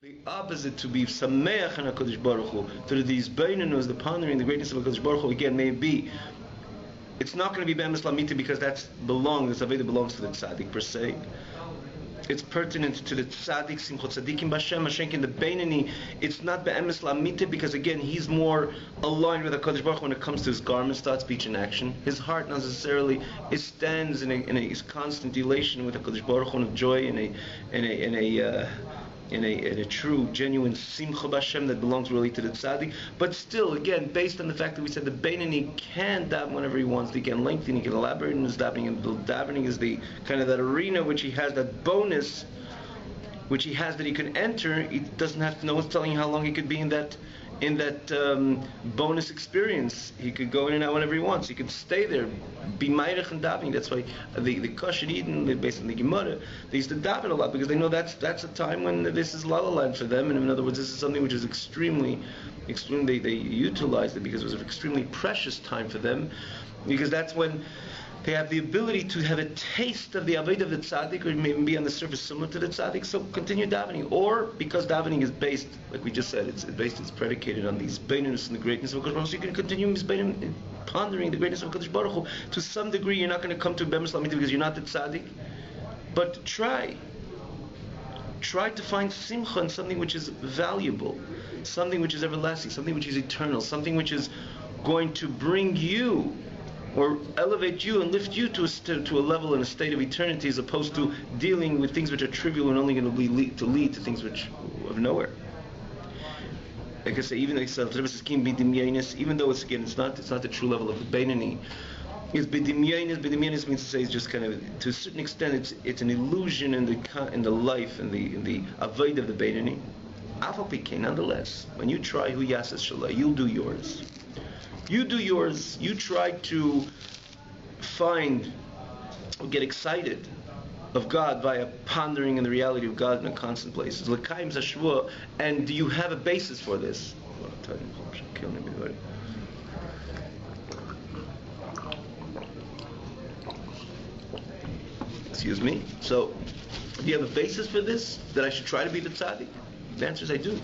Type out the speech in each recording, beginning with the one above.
The opposite, to be sameach on HaKadosh Baruch Hu, to these beinonus, the pondering the greatness of HaKadosh Baruch Hu, again, may be, it's not going to be be'emes lamita because this aveda belongs to the tzaddik per se. It's pertinent to the tzaddik, simchot tzaddikim b'Hashem, Hashenkin, the beinoni. It's not be'emes lamita because again, he's more aligned with HaKadosh Baruch Hu when it comes to his garments, thought, speech, and action. His heart not necessarily, it stands in a constant elation with HaKadosh Baruch Hu, and of joy, in a true, genuine simcha b'Hashem that belongs really to the tzaddik. But still, again, based on the fact that we said the beinoni can daven whenever he wants, he can lengthen, he can elaborate in his davening, and the davening is the kind of that arena which he has, that bonus which he has that he can enter. He doesn't have to know what's telling you how long he could be in that bonus experience. He could go in and out whenever he wants. He could stay there, be meirich and davening. That's why the Kosher Eden, based on the Gemara, they used to daven a lot because they know that's a time when this is la la land for them. And in other words, this is something which is extremely, they utilized it because it was an extremely precious time for them, because that's when they have the ability to have a taste of the avodah of the tzaddik, or maybe be on the surface similar to the tzaddik. So continue davening, or because davening is based, like we just said, it's predicated on these beinonus and the greatness of HaKadosh Baruch Hu. So you can continue pondering the greatness of HaKadosh Baruch Hu. To some degree, you're not going to come to be'emes lamita because you're not the tzaddik, but try to find simcha in something which is valuable, something which is everlasting, something which is eternal, something which is going to bring you or elevate you and lift you to a level and a state of eternity, as opposed to dealing with things which are trivial and only going to lead to things which of nowhere. Like I say, even though it's not the true level of the beinoni. It's b'dimyonis means to say it's just kind of, to a certain extent, it's an illusion in the life and the avodah of the beinoni. Nonetheless, when you try hu yasas shalai, you'll do yours. You do yours. You try to find or get excited of God via pondering in the reality of God in a constant place. And do you have a basis for this? Excuse me. So, do you have a basis for this, that I should try to be the tzaddik? The answer is I do.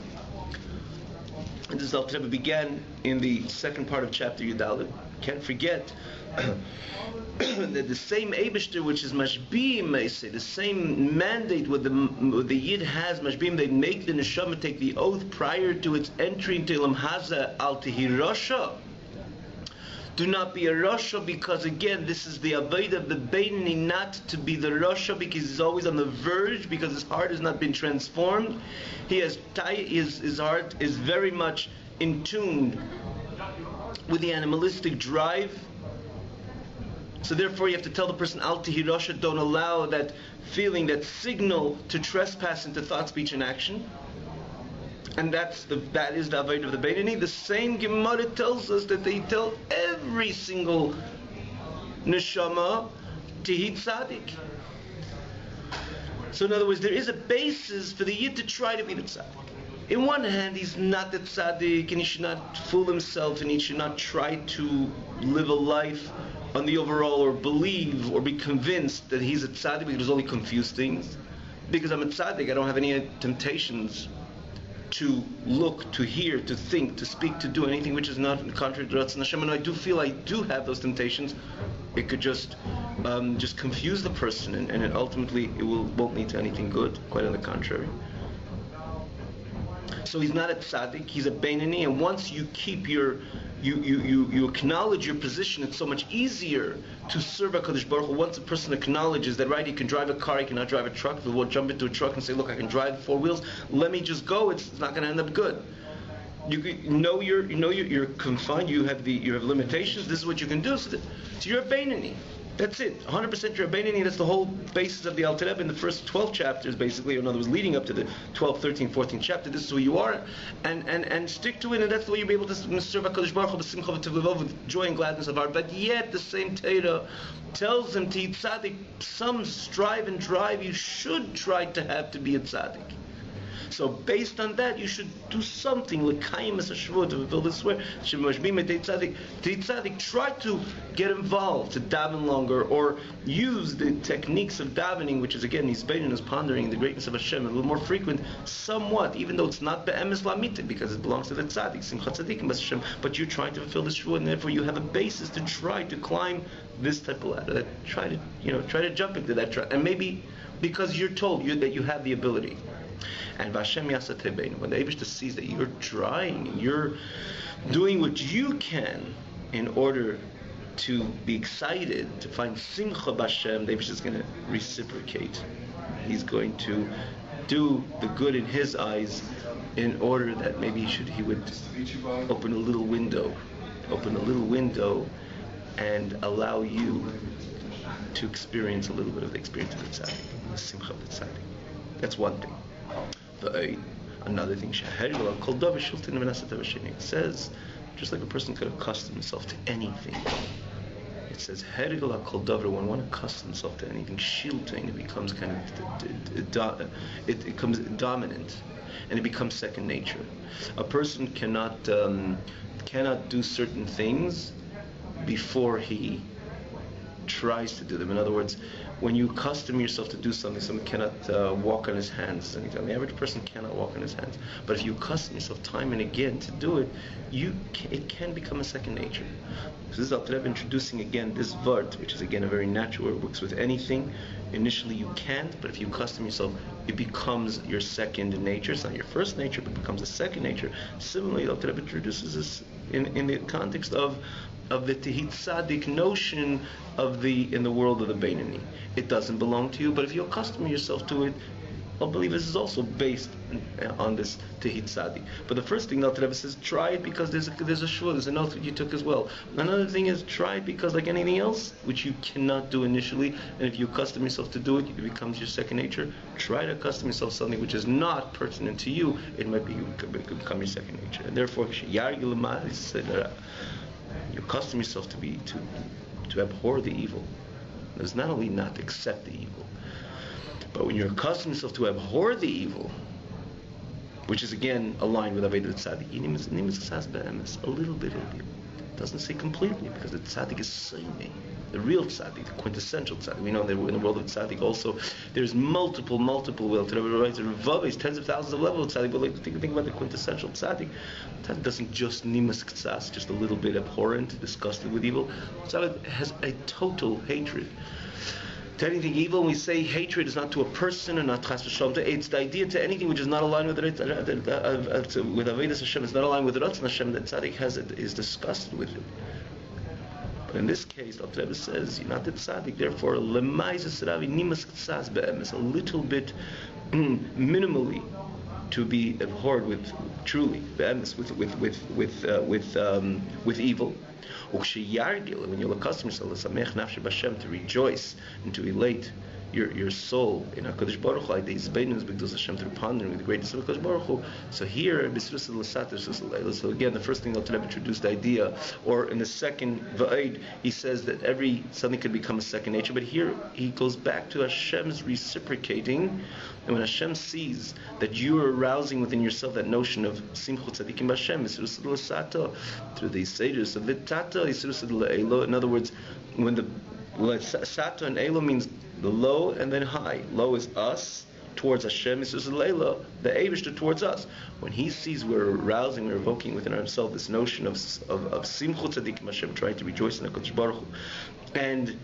And this Alter Rebbe began in the second part of chapter Yudalit. Can't forget that the same Eibishter, which is Mashbim, the same mandate what the Yid has, Mashbim, they make the Neshama take the oath prior to its entry into Ilam Haza, Al Tehi Rasha. Do not be a Rasha, because again, this is the avodah of the beinoni, not to be the Rasha because he's always on the verge, because his heart has not been transformed. His heart is very much in tune with the animalistic drive. So therefore you have to tell the person, Al Tehi Rasha, don't allow that feeling, that signal to trespass into thought, speech, and action. And that is the avodah of the beinoni. The same Gemara tells us that they tell every single neshama Tehi tzaddik. So in other words, there is a basis for the Yid to try to be the tzaddik. In one hand, he's not the tzaddik, and he should not fool himself, and he should not try to live a life on the overall, or believe, or be convinced that he's a tzaddik because only confuse things. Because I'm a tzaddik, I don't have any temptations to look, to hear, to think, to speak, to do anything which is not contrary to Ratzon Hashem. And I do feel I do have those temptations. It could just confuse the person, and it ultimately won't lead to anything good. Quite on the contrary. So he's not a tzaddik, he's a beinoni, and once you keep you acknowledge your position, it's so much easier to serve HaKadosh Baruch Hu. Once a person acknowledges that, right, he can drive a car, he cannot drive a truck, if he will jump into a truck and say, look, I can drive 4 wheels, let me just go, it's not going to end up good. You're confined, you have limitations, this is what you can do, so you're a beinoni. That's it. 100% you're a beinoni. That's the whole basis of the Alter Rebbe in the first 12 chapters, basically, or in other words, leading up to the 12th, 13th, 14th chapter. This is who you are, and stick to it, and that's the way you'll be able to serve HaKadosh Baruch Hu with joy and gladness of heart. But yet, the same Torah tells them to eat tzaddik. Some strive and drive. You should try to have to be a tzaddik. So based on that, you should do something, l'kayim as a shvua, to fulfill this swear. Try to get involved, to daven longer, or use the techniques of davening, which is again, Yisbein is pondering the greatness of Hashem, a little more frequent, somewhat, even though it's not be'emes lamite, because it belongs to the tzaddik, simchat tzaddikim b'as Hashem, but you're trying to fulfill this shvua, and therefore you have a basis to try to climb this type of ladder, try to jump into that track, and maybe because you're told that you have the ability. And Vashem Yasat Rebeinu, when the Eibishter sees that you're trying and you're doing what you can in order to be excited, to find Simcha B'Hashem, the Eibishter is going to reciprocate. He's going to do the good in his eyes in order that maybe he would open a little window and allow you to experience a little bit of the experience of the tzaddik, the simcha of the tzaddik. That's one thing. Another thing, it says, just like a person could accustom himself to anything. It says, when one accustoms himself to anything, shilting, it becomes kind of, it becomes dominant, and it becomes second nature. A person cannot do certain things before he tries to do them. In other words, when you accustom yourself to do something, someone cannot walk on his hands. The average person cannot walk on his hands. But if you accustom yourself time and again to do it, it can become a second nature. So this is Alter Rebbe introducing again this vart, which is again a very natural word. It works with anything. Initially you can't, but if you accustom yourself, it becomes your second nature. It's not your first nature, but it becomes a second nature. Similarly, Alter Rebbe introduces this in the context of the Tehit Tzaddik notion in the world of the Beinoni. It doesn't belong to you, but if you accustom yourself to it, all believers is also based on this Tehit Tzaddik. But the first thing the Alter Rebbe says, try it because there's a shvua, there's an oath that you took as well. Another thing is, try it because like anything else, which you cannot do initially, and if you accustom yourself to do it, it becomes your second nature. Try to accustom yourself to something which is not pertinent to you, it might become your second nature. And therefore, you accustom yourself to abhor the evil. There's not only not to accept the evil, but when you accustom yourself to abhor the evil, which is again aligned with Avodah Tzaddik, a little bit of evil. It doesn't say completely, because the Tzaddik is Seimei, the real Tzaddik, the quintessential Tzaddik. We know that in the world of Tzaddik also, there's multiple will. Today we write tens of thousands of levels of Tzaddik, but think about the quintessential Tzaddik. Tzaddik doesn't just nimas ktsas, just a little bit abhorrent, disgusted with evil. Tzaddik has a total hatred to anything evil. When we say hatred is not to a person and not chas v'shalom, it's the idea to anything which is not aligned with Avodas Hashem, it's not aligned with Ratzon Hashem, that tzaddik is disgusted with it. But in this case, the Rebbe says, you're not the tzaddik, therefore, lemais ravi nimas ktsas be'emes, a little bit minimally to be abhorred with, truly, be'emes, with evil. When you'll accustom yourself to rejoice and to elate your soul in HaKadosh Baruch Hu, through pondering with the greatness of HaKadosh Baruch Hu. So here, so again, the first thing Alter Rebbe introduced the idea, or in the second Va'id, he says that something could become a second nature, but here he goes back to Hashem's reciprocating, and when Hashem sees that you are arousing within yourself that notion of Simchut Tzadikim B'Hashem, through the Seder of Vitata, in other words, when the Sato and Elo means the low and then high. Low is us towards Hashem. This is Leila, the Eibishter towards us. When he sees we're arousing, we're evoking within ourselves this notion of Simchut Tzadikim Hashem, trying to rejoice in HaKadosh Baruch Hu, and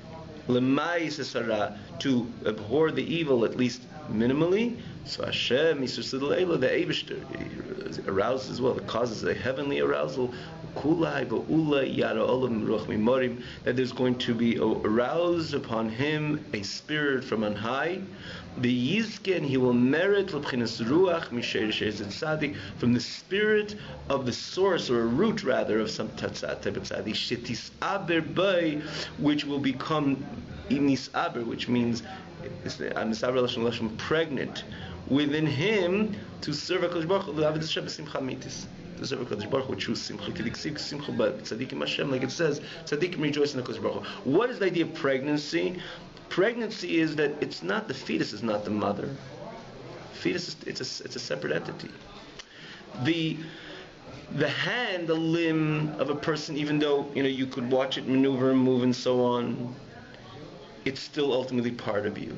Lemai Sesara, to abhor the evil at least minimally. So Hashem, Leila, the Eibishter, arouses as well. It causes a heavenly arousal. That there's going to be aroused upon him a spirit from on high. The Yizken, he will merit from the spirit of the source, or a root rather, of some type of tzaddik, which will become imisaber, which means pregnant within him to serve HaKadosh Baruch Hu, to serve HaKadosh Baruch Hu with true simcha. Tzaddikim Hashem, like it says, tzaddikim rejoice in HaKadosh Baruch Hu. What is the idea of pregnancy? Pregnancy is that it's not, the fetus is not the mother. Fetus, it's a separate entity. The hand, the limb of a person, even though you could watch it maneuver and move and so on, it's still ultimately part of you,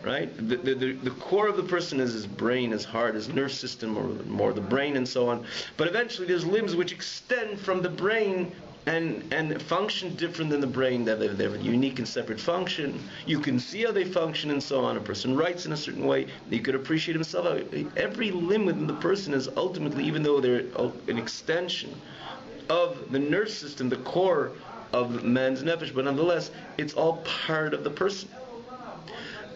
right? The core of the person is his brain, his heart, his nerve system, or more the brain and so on. But eventually there's limbs which extend from the brain and function different than the brain. They have a unique and separate function. You can see how they function and so on. A person writes in a certain way. You could appreciate himself. Every limb within the person is ultimately, even though they're an extension of the nerve system, the core of man's nefesh, but nonetheless, it's all part of the person.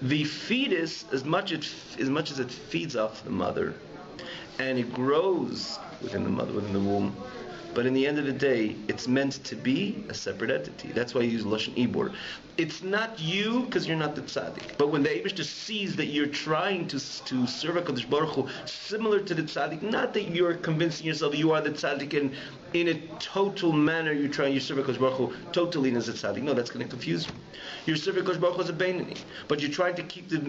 The fetus, as much as it feeds off the mother, and it grows within the mother, within the womb, but in the end of the day, it's meant to be a separate entity. That's why you use Lashon Ibor. It's not you, because you're not the tzaddik. But when the Eibishter sees that you're trying to serve HaKadosh Baruch Hu, similar to the tzaddik, not that you're convincing yourself you are the tzaddik, and in a total manner you serve HaKadosh Baruch Hu totally as a tzaddik. No, that's going to confuse you. You're serving HaKadosh Baruch Hu as a Beinani, but you're trying to keep the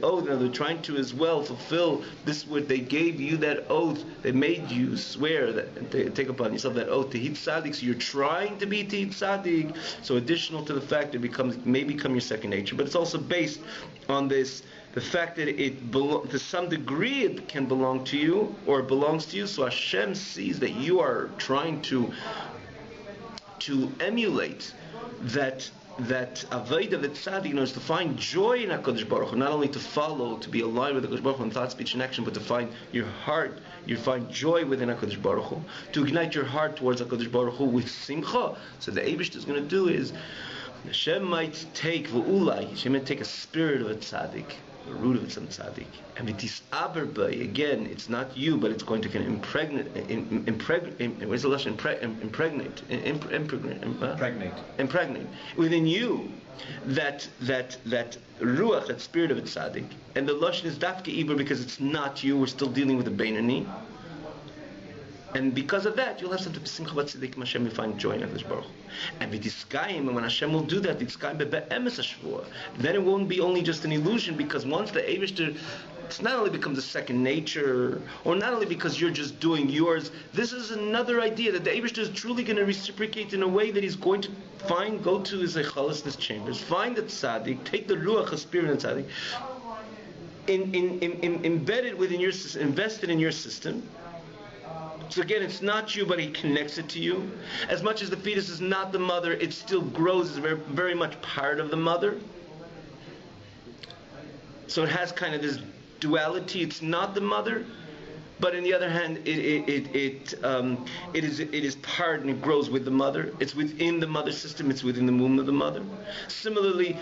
oath, and they're trying to as well fulfill this what they gave you, that oath. They made you swear that take upon yourself that oath to hit tzaddik. So you're trying to be to hit tzaddik. So additional to the fact it may become your second nature, but it's also based on this. The fact that to some degree it can belong to you, or it belongs to you, so Hashem sees that you are trying to emulate that avodah of the tzaddik, is to find joy in HaKadosh Baruch Hu, not only to follow, to be aligned with HaKadosh Baruch Hu in thought, speech, and action, but to find your heart, you find joy within HaKadosh Baruch Hu, to ignite your heart towards HaKadosh Baruch Hu with simcha. So the Eibishter is going to do is, Hashem might take Hashem might take a spirit of a tzaddik, the root of some tzaddik, and with this aberbay, again, it's not you, but it's going to kind of impregnate within you that ruach, that spirit of a tzaddik, and the lashon is dafke ibur because it's not you. We're still dealing with a beinani. And because of that, you'll have some simcha b'tzedek Hashem. You find joy in HaKadosh Baruch Hu. And v'tiskayim, and when Hashem will do that, v'tiskayim be'emes hashvua, then it won't be only just an illusion, because once the Eibishter, it's not only becomes a second nature, or not only because you're just doing yours. This is another idea that the Eibishter is truly going to reciprocate in a way that he's going to go to his echalosness chambers, find the tzaddik, take the ruach, the spirit of the tzaddik, embedded within your system, invested in your system. So again, it's not you, but he connects it to you. As much as the fetus is not the mother, it still grows as very, very much part of the mother. So it has kind of this duality. It's not the mother, but on the other hand, it is part, and it grows with the mother. It's within the mother system. It's within the womb of the mother. Similarly,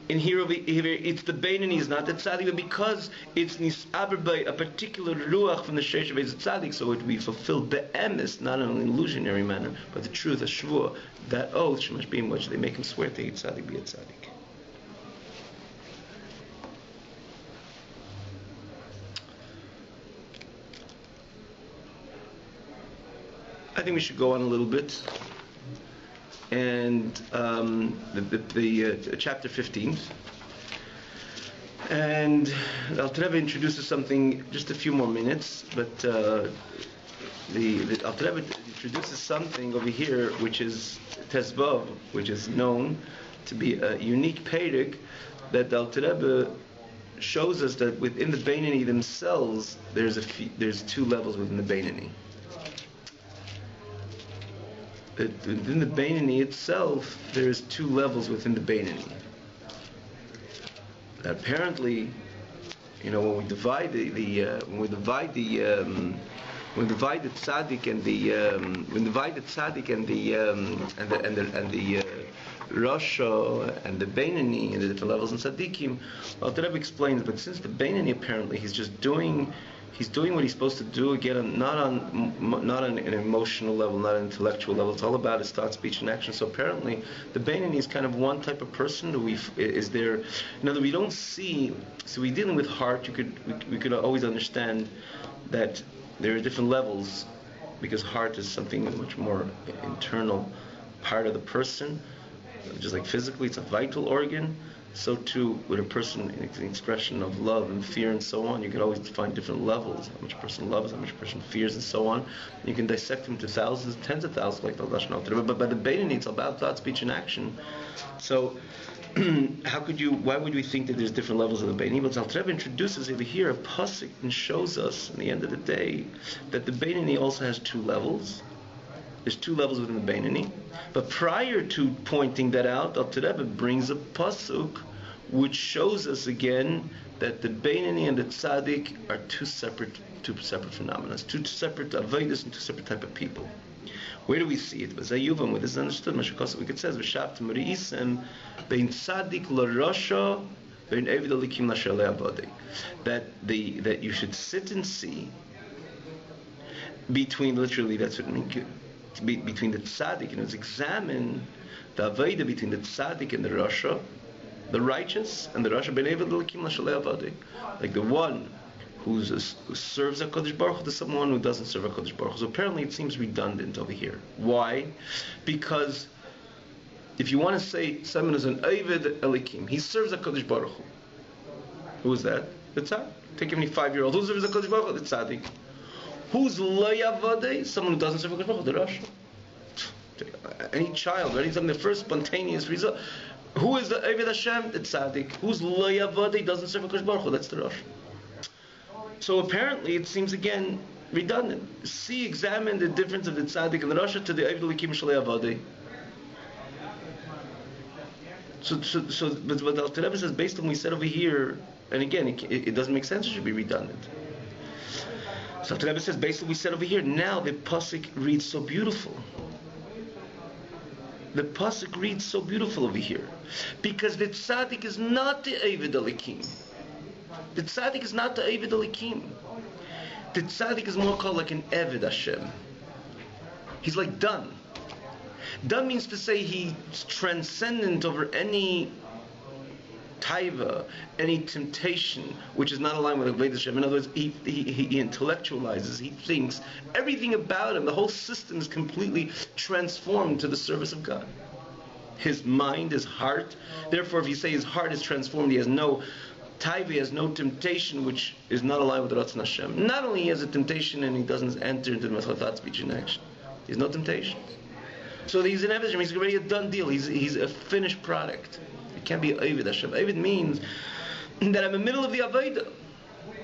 in here, it's the Beinani, is not the tzaddik, but because it's nisaber by a particular ruach from the sheish of a tzaddik, so it will be fulfilled be'emes, not in an illusionary manner, but the truth, a shvua, that oath, shemash being which they make him swear to eat tzaddik, be a tzaddik. I think we should go on a little bit. And the chapter 15, and Alter Rebbe introduces something, just a few more minutes, but the Alter Rebbe introduces something over here which is Tezvav, which is known to be a unique Perek, that the Alter Rebbe shows us that within the Beinani themselves there's two levels within the Beinani. Within the Beinani itself, there's two levels within the Beinani. Apparently, when we divide the tzaddik and the Rasha and the Beinani and the different levels in tzaddikim, Alter Rebbe explains. But since the Beinani apparently he's doing what he's supposed to do, again, not on an emotional level, not an intellectual level. It's all about his thought, speech, and action. So apparently, the Beinani is kind of one type of person. We don't see. So we're dealing with heart. We could always understand that there are different levels, because heart is something much more internal part of the person. Just like physically, it's a vital organ. So too with a person in the expression of love and fear and so on. You can always find different levels, how much a person loves, how much a person fears and so on. You can dissect them to thousands, tens of thousands, like the Lashon Al-Torah. But by the Beinoni, it's about thought, speech, and action. So why would we think that there's different levels of the Beinoni? But Alter Rebbe introduces over here a pasuk and shows us, in the end of the day, that the Beinoni also has two levels. There's two levels within the Beinoni. But prior to pointing that out, Alter Rebbe brings a pasuk which shows us again that the Beinoni and the Tzaddik are two separate phenomena, two separate avodas and two separate type of people. Where do we see it? Where this is understood, it says, "V'shavtem re'isem bein Tzaddik l'Rasha bein Eved Elikim l'Shalei Avadei." That you should sit and see between, literally, that's what it means, between the tzaddik, and examine the avodah between the tzaddik and the rasha, the righteous and the rasha. Like the one who serves HaKadosh Baruch Hu to someone who doesn't serve HaKadosh Baruch Hu. So apparently it seems redundant over here. Why? Because if you want to say someone is an Oved Elikim, he serves HaKadosh Baruch Hu. Who is that? The tzaddik. Take any 5-year-old. Who serves HaKadosh Baruch Hu? The tzaddik. Who's loyavade? Someone who doesn't serve HaKadosh Baruch Hu, the Rasha. Any child, right? Something, the first spontaneous result. Who is the Oved Hashem? The Tzaddik. Who's loyavade? Doesn't serve HaKadosh Baruch Hu. That's the Rasha. So apparently, it seems again redundant. Examine the difference of the Tzaddik and the Rasha to the Oved Elikim Shalei Avadei. But what the Alter Rebbe says, based on what we said over here, and again, it doesn't make sense. It should be redundant. So the Rebbe says, based on what we said over here, now the pasuk reads so beautiful. The pasuk reads so beautiful over here, because the tzaddik is not the Oved Elikim. The tzaddik is not the Oved Elikim. The tzaddik is more called like an Eved Hashem. He's like done. Done means to say he's transcendent over any taiva, any temptation which is not aligned with Avodas Hashem. In other words, he intellectualizes, he thinks, everything about him, the whole system is completely transformed to the service of God. His mind, his heart, therefore if you say his heart is transformed, he has no taiva, he has no temptation which is not aligned with Ratzon Hashem. Not only he has a temptation and he doesn't enter into the Method speech and action, he has no temptation. So he's an Eved Hashem, he's already a done deal, he's a finished product. It can't be Oved Hashem. Oved means that I'm in the middle of the Avodah.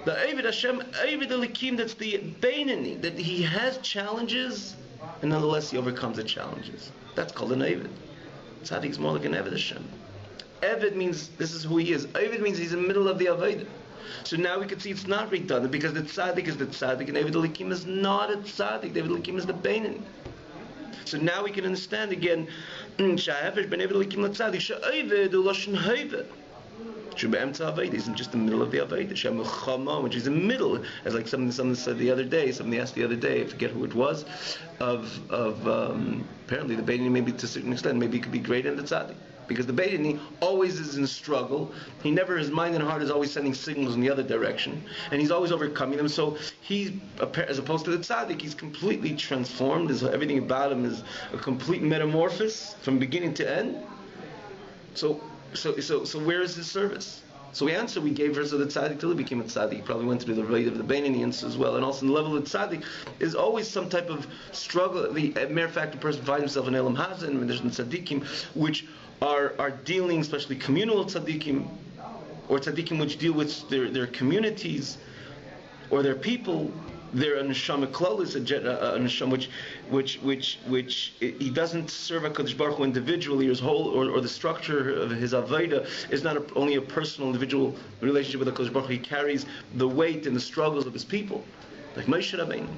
The Oved Hashem, Oved Elikim, that's the Beinoni, that he has challenges, and nonetheless he overcomes the challenges. That's called an Oved. Tzaddik is more like an Oved Hashem. Oved means this is who he is. Oved means he's in the middle of the Avodah. So now we can see it's not redundant, because the Tzaddik is the Tzaddik, and Oved Elikim is not a Tzaddik. The Oved Elikim is the Beinoni. So now we can understand again, he's in just the middle of the Avodah, which is in the middle, as like someone said the other day, somebody asked the other day, I forget who it was, of apparently the Beinoni, maybe to a certain extent, maybe it could be greater than the Tzaddik. Because the Beinoni always is in a struggle. His mind and heart is always sending signals in the other direction, and he's always overcoming them. So he, as opposed to the Tzaddik, he's completely transformed. Everything about him is a complete metamorphosis from beginning to end. So where is his service? So the answer we gave her, so the Tzaddik till he became a Tzaddik, he probably went through the rate of the Beinoni as well, and also in the level of the Tzaddik is always some type of struggle. The mere fact a person finds himself in Elam Hazan and there's Tzaddikim, which are dealing, especially communal tzaddikim, or tzaddikim which deal with their communities, or their people, their neshama klolis, a neshama which he doesn't serve HaKadosh Baruch Hu individually, or his whole, or the structure of his avodah is not only a personal, individual relationship with HaKadosh Baruch Hu. He carries the weight and the struggles of his people, like Moshe Rabbeinu.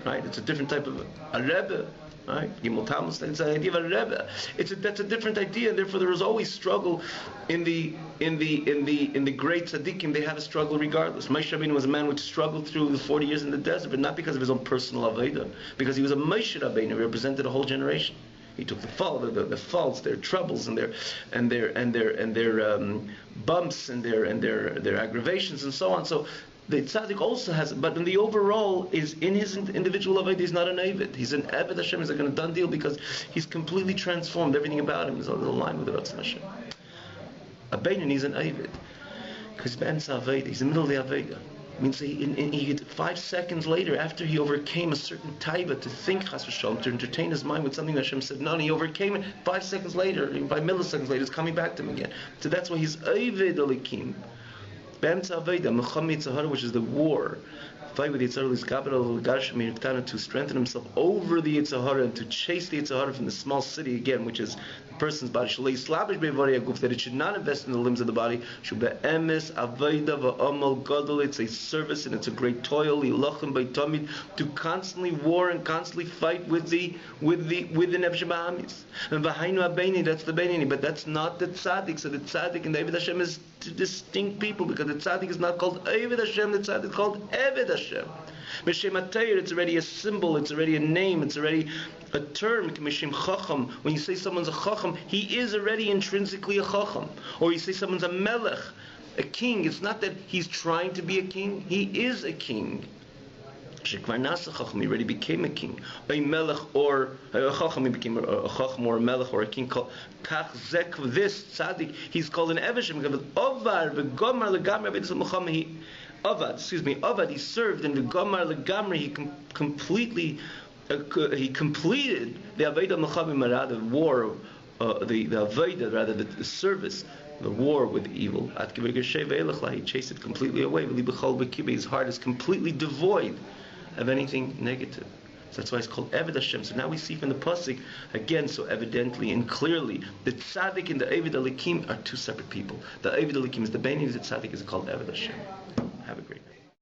Right? It's a different type of a rebbe. Right? Gimel Tammuz, it's the idea of a rebbe. That's a different idea, and therefore there is always struggle in the great tzaddikim. They have a struggle regardless. Moshe Rabbeinu was a man which struggled through the 40 years in the desert, but not because of his own personal avodah, because he was a Moshe Rabbeinu who represented a whole generation. He took the faults, their troubles, and their bumps, and their aggravations, and so on. So the tzaddik also has, but in the overall is in his individual avodah. He's not an Oved. He's an Eved Hashem. He's like a done deal because he's completely transformed. Everything about him is aligned with the Ratzon Hashem. A Beinoni is an Ovid. Because Ben's Aveda, he's in the middle of the Aveda. Means he 5 seconds later, after he overcame a certain taiva to think chas v'shalom, to entertain his mind with something that Hashem said no, he overcame it 5 seconds later, 5 milliseconds later, it's coming back to him again. So that's why he's Ovid Elikim. Ben's Aveda, Mecham Yitzhahara, which is the war. Fight with Yitzhahara, to strengthen himself over the Yitzhahara and to chase the Yitzhahara from the small city again, which is the person's body. That it should not invest in the limbs of the body. It's a service and it's a great toil to constantly war and constantly fight with the Nefesh Ba'amis. And that's the Beinoni, but that's not the Tzaddik. So the Tzaddik and the Eved Hashem is two distinct people, because the Tzaddik is not called Eved Hashem, the Tzaddik is called Eved Hashem. It's already a symbol, it's already a name, it's already a term. When you say someone's a Chacham, he is already intrinsically a Chacham. Or you say someone's a Melech, a king. It's not that he's trying to be a king, he is a king. He already became a king. A Melech or a Chacham, he became a Chacham or a Melech or a king. This Tzaddik, he's called an Eved Hashem. Avad, he served in the Gomar Legamri, he completed the Aveda Mechavi Marad, the war, the Aveda, rather, the service, the war with evil. He chased it completely away. His heart is completely devoid of anything negative. So that's why it's called Eved Hashem. So now we see from the pasuk again, so evidently and clearly, the Tzaddik and the Eved Elikim are two separate people. The Eved Elikim is the Beinoni, the Tzaddik is called Eved Hashem.